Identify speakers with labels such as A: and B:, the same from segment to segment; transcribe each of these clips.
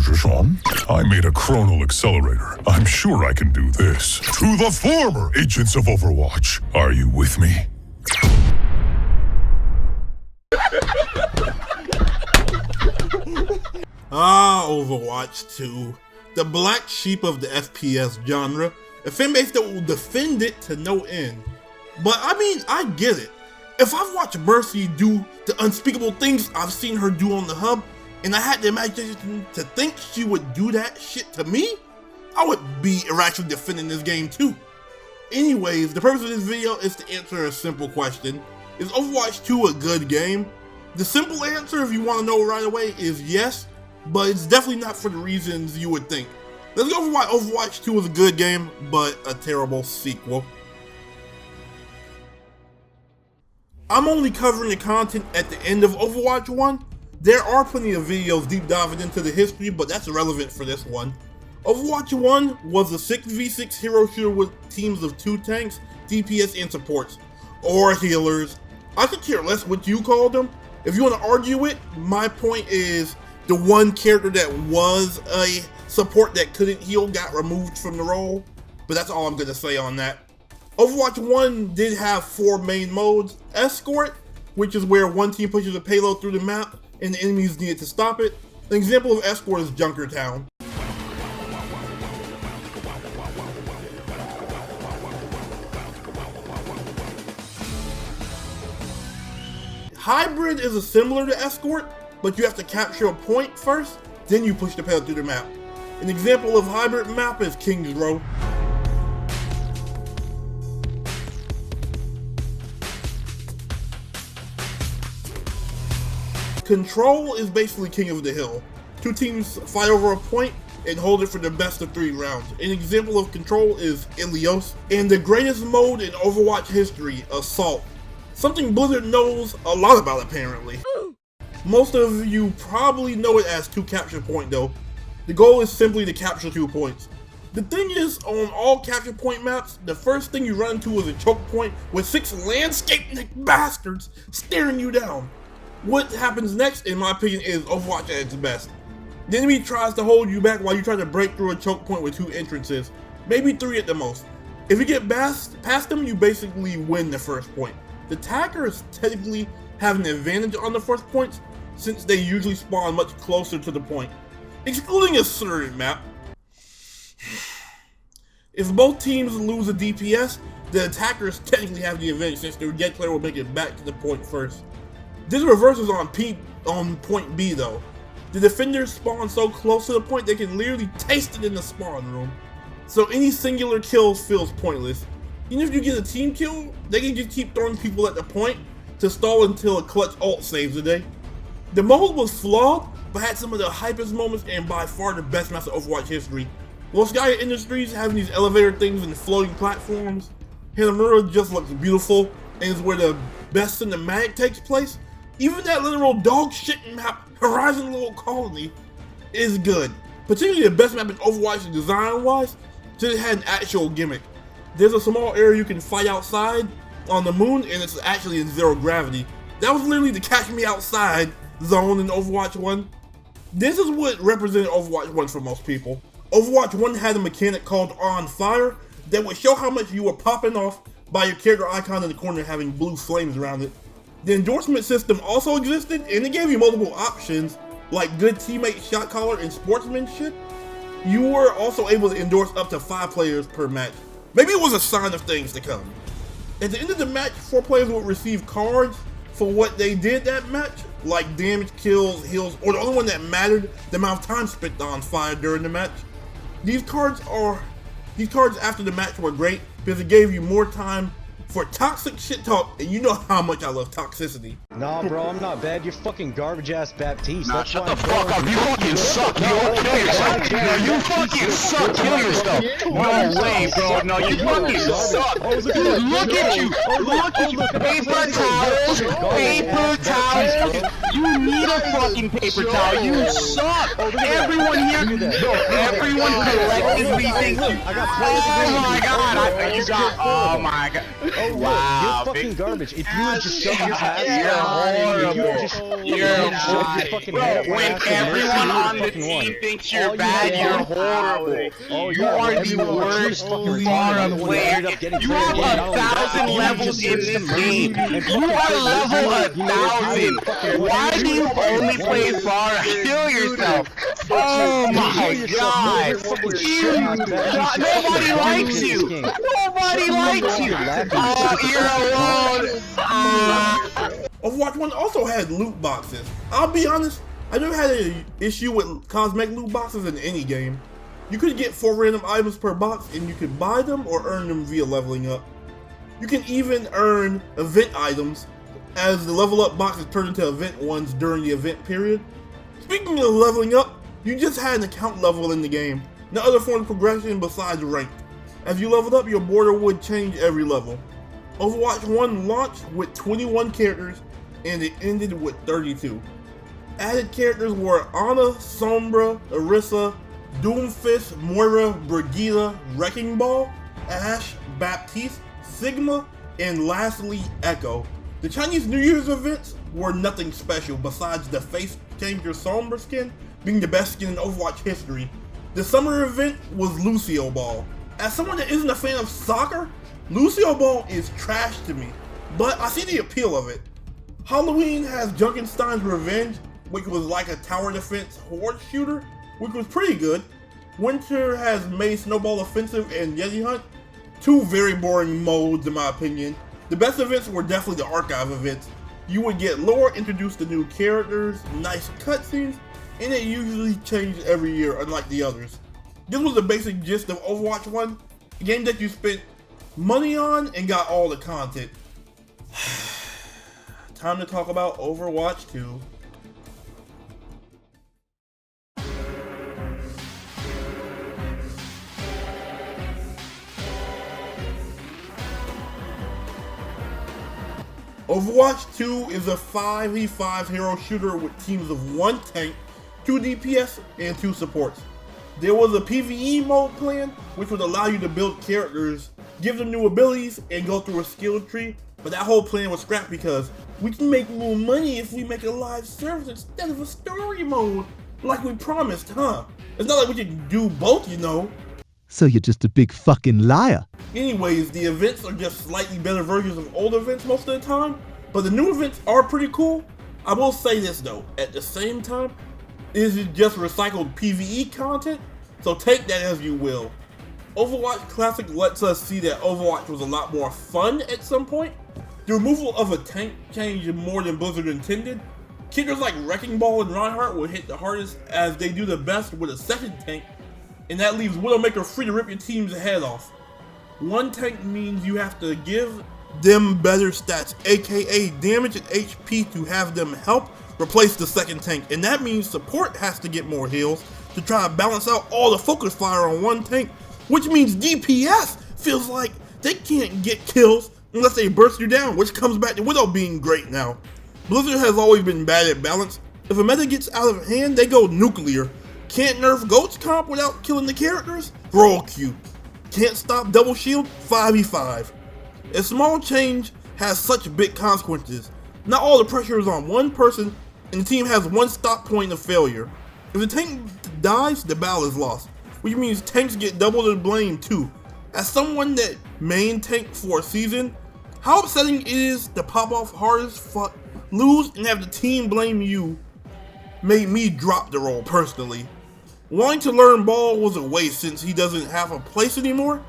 A: Soldier Sean. I made a chronal accelerator. I'm sure I can do this. To the former agents of Overwatch. Are you with me?
B: Overwatch 2. The black sheep of the FPS genre. A fanbase that will defend it to no end. But I mean, I get it. If I've watched Mercy do the unspeakable things I've seen her do on the hub, and I had the imagination to think she would do that shit to me, I would be irrationally defending this game too. Anyways, the purpose of this video is to answer a simple question. Is Overwatch 2 a good game? The simple answer, if you want to know right away, is yes, but it's definitely not for the reasons you would think. Let's go over why Overwatch 2 is a good game, but a terrible sequel. I'm only covering the content at the end of Overwatch 1. There are plenty of videos deep diving into the history, but that's irrelevant for this one. Overwatch 1 was a 6v6 hero shooter with teams of 2 tanks, DPS, and supports, or healers. I could care less what you call them. If you want to argue it, my point is the one character that was a support that couldn't heal got removed from the role, but that's all I'm going to say on that. Overwatch 1 did have 4 main modes. Escort, which is where one team pushes a payload through the map and the enemies needed to stop it. An example of Escort is Junkertown. Hybrid is similar to Escort, but you have to capture a point first, then you push the payload through the map. An example of hybrid map is King's Row. Control is basically King of the Hill. 2 teams fight over a point and hold it for the best of 3 rounds. An example of Control is Ilios. And the greatest mode in Overwatch history, Assault. Something Blizzard knows a lot about apparently. Most of you probably know it as 2 capture point though. The goal is simply to capture 2 points. The thing is, on all capture point maps, the first thing you run into is a choke point with 6 landscape bastards staring you down. What happens next, in my opinion, is Overwatch at its best. The enemy tries to hold you back while you try to break through a choke point with 2 entrances, maybe 3 at the most. If you get past them, you basically win the first point. The attackers technically have an advantage on the first points, since they usually spawn much closer to the point, excluding a certain map. If both teams lose a DPS, the attackers technically have the advantage since their get player will make it back to the point first. This reverses on point B though. The defenders spawn so close to the point they can literally taste it in the spawn room. So any singular kills feels pointless. Even if you get a team kill, they can just keep throwing people at the point to stall until a clutch ult saves the day. The mode was flawed, but had some of the hypest moments and by far the best maps of Overwatch history. Los Gaia Industries having these elevator things and floating platforms. Hanamura just looks beautiful and is where the best cinematic takes place. Even that literal dog shit map, Horizon Little Colony, is good. Particularly the best map in Overwatch design-wise, since it had an actual gimmick. There's a small area you can fight outside on the moon, and it's actually in 0 gravity. That was literally the catch me outside zone in Overwatch 1. This is what represented Overwatch 1 for most people. Overwatch 1 had a mechanic called On Fire that would show how much you were popping off by your character icon in the corner having blue flames around it. The endorsement system also existed, and it gave you multiple options, like good teammate shot caller and sportsmanship. You were also able to endorse up to 5 players per match. Maybe it was a sign of things to come. At the end of the match, 4 players would receive cards for what they did that match, like damage, kills, heals, or the only one that mattered, the amount of time spent on fire during the match. These cards after the match were great because it gave you more time for toxic shit talk, and you know how much I love toxicity.
C: Nah, bro, I'm not bad. You're fucking garbage ass Baptiste.
D: Nah, shut the fuck up. You fucking suck. You kill yourself. No, you fucking suck. Kill yourself. No way, bro. No, you fucking suck. Look at you. Look at you. Paper towels. Paper towels. You need a fucking paper towel. You suck. Everyone here, bro. Everyone collectively thinks you. Oh my god. You got. Oh my god.
C: Oh,
D: wow.
C: you're fucking garbage. If you would just shove your ass
D: when everyone on the team thinks you're bad, you're horrible. You are the worst Lara player. You have 1,000 levels in this game. You are level 1,000. Why do you only play Lara? Kill yourself. Oh my god. Nobody likes you. Nobody likes you. Oh, you're alone.
B: Overwatch 1 also had loot boxes. I'll be honest, I never had an issue with cosmetic loot boxes in any game. You could get 4 random items per box and you could buy them or earn them via leveling up. You can even earn event items as the level up boxes turn into event ones during the event period. Speaking of leveling up, you just had an account level in the game, no other form of progression besides rank. As you leveled up, your border would change every level. Overwatch 1 launched with 21 characters and it ended with 32. Added characters were Ana, Sombra, Orisa, Doomfist, Moira, Brigitte, Wrecking Ball, Ashe, Baptiste, Sigma, and lastly Echo. The Chinese New Year's events were nothing special besides the face changer Sombra skin being the best skin in Overwatch history. The summer event was Lucio Ball. As someone that isn't a fan of soccer, Lucio Ball is trash to me, but I see the appeal of it. Halloween has Junkenstein's Revenge, which was like a tower defense horde shooter, which was pretty good. Winter has May Snowball Offensive and Yeti Hunt, 2 very boring modes in my opinion. The best events were definitely the archive events. You would get lore, introduced to new characters, nice cutscenes, and it usually changed every year unlike the others. This was the basic gist of Overwatch 1, a game that you spent money on and got all the content. Time to talk about Overwatch 2. Overwatch 2 is a 5v5 hero shooter with teams of 1 tank, 2 DPS, and 2 supports. There was a PvE mode plan, which would allow you to build characters, give them new abilities, and go through a skill tree, but that whole plan was scrapped because we can make more money if we make a live service instead of a story mode, like we promised, huh? It's not like we can do both, you know.
E: So you're just a big fucking liar.
B: Anyways, the events are just slightly better versions of old events most of the time, but the new events are pretty cool. I will say this though, at the same time, this is just recycled PvE content, so take that as you will. Overwatch Classic lets us see that Overwatch was a lot more fun at some point. The removal of a tank changed more than Blizzard intended. Kickers like Wrecking Ball and Reinhardt will hit the hardest as they do the best with a second tank, and that leaves Widowmaker free to rip your team's head off. 1 tank means you have to give them better stats, aka damage and HP, to have them help replace the second tank, and that means support has to get more heals to try to balance out all the focus fire on 1 tank, which means DPS feels like they can't get kills unless they burst you down, which comes back to Widow being great now. Blizzard has always been bad at balance. If a meta gets out of hand, they go nuclear. Can't nerf Goat's comp without killing the characters? Roll Q. Can't stop double shield? 5v5. A small change has such big consequences. Not all the pressure is on one person, and the team has 1 stop point of failure. If the tank dies, the battle is lost, which means tanks get double the blame too. As someone that main tanked for a season, how upsetting it is to pop off hard as fuck, lose, and have the team blame you made me drop the role personally. Wanting to learn Ball was a waste since he doesn't have a place anymore.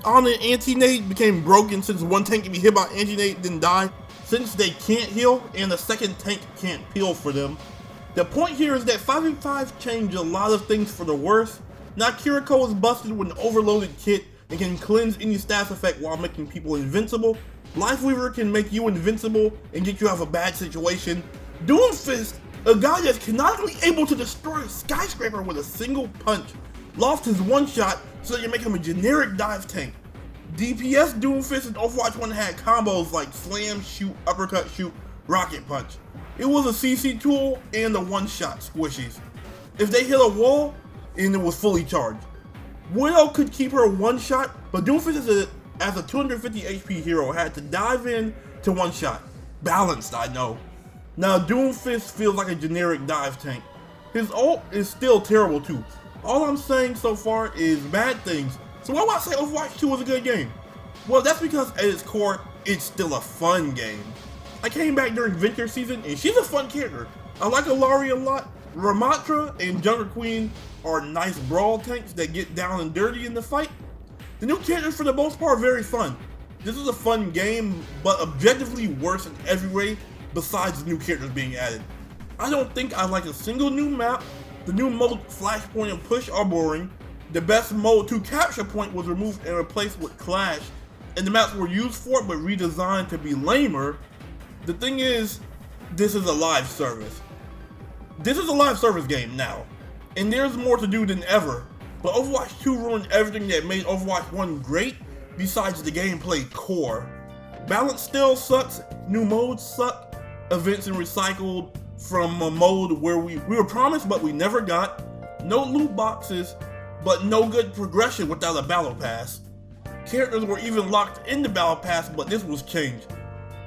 B: On an anti-nade became broken since 1 tank can be hit by anti-nade then die, since they can't heal and the second tank can't peel for them. The point here is that 5v5 changed a lot of things for the worse. Now Kiriko is busted with an overloaded kit and can cleanse any status effect while making people invincible. Lifeweaver can make you invincible and get you out of a bad situation. Doomfist, a guy that's canonically able to destroy a skyscraper with a single punch, lost his 1 shot so you make him a generic dive tank. DPS Doomfist in Overwatch 1 had combos like slam, shoot, uppercut, shoot, Rocket Punch. It was a CC tool and a one-shot squishies. If they hit a wall, and it was fully charged. Widow could keep her one shot, but Doomfist as a 250 HP hero had to dive in to one shot. Balanced, I know. Now Doomfist feels like a generic dive tank. His ult is still terrible too. All I'm saying so far is bad things. So why would I say Overwatch 2 was a good game? Well, that's because at its core, it's still a fun game. I came back during Venture season and she's a fun character. I like Alari a lot. Ramatra and Jungle Queen are nice brawl tanks that get down and dirty in the fight. The new characters for the most part are very fun. This is a fun game, but objectively worse in every way besides the new characters being added. I don't think I like a single new map. The new mode Flashpoint and Push are boring. The best mode 2 Capture Point was removed and replaced with Clash, and the maps were used for it but redesigned to be lamer. The thing is, this is a live service. This is a live service game now, and there's more to do than ever, but Overwatch 2 ruined everything that made Overwatch 1 great besides the gameplay core. Balance still sucks, new modes suck, events and recycled from a mode where we were promised but we never got, no loot boxes, but no good progression without a battle pass. Characters were even locked in the battle pass, but this was changed.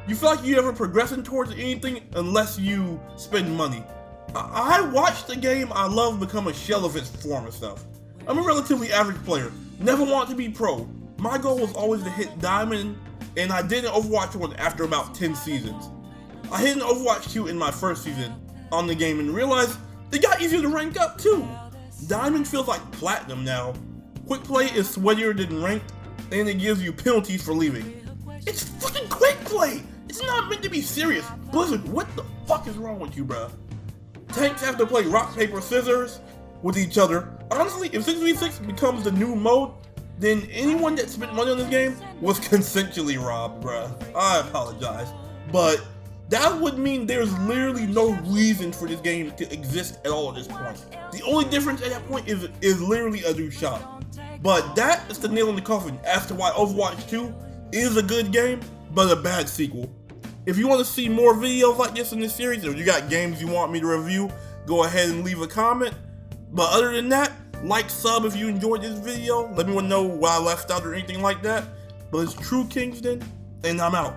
B: You feel like you're never progressing towards anything unless you spend money. I watched the game I love become a shell of its former stuff. I'm a relatively average player, never wanted to be pro. My goal was always to hit Diamond, and I did in Overwatch 1 after about 10 seasons. I hit an Overwatch 2 in my first season on the game and realized it got easier to rank up too. Diamond feels like Platinum now. Quick play is sweatier than ranked, and it gives you penalties for leaving. It's fucking quick play! It's not meant to be serious. Blizzard, what the fuck is wrong with you, bruh? Tanks have to play rock, paper, scissors with each other. Honestly, if 6v6 becomes the new mode, then anyone that spent money on this game was consensually robbed, bruh. I apologize. But that would mean there's literally no reason for this game to exist at all at this point. The only difference at that point is literally a new shop. But that is the nail in the coffin as to why Overwatch 2 is a good game, but a bad sequel. If you want to see more videos like this in this series, or you got games you want me to review, go ahead and leave a comment. But other than that, like, sub if you enjoyed this video. Let me know what I left out or anything like that. But it's True Kingston, and I'm out.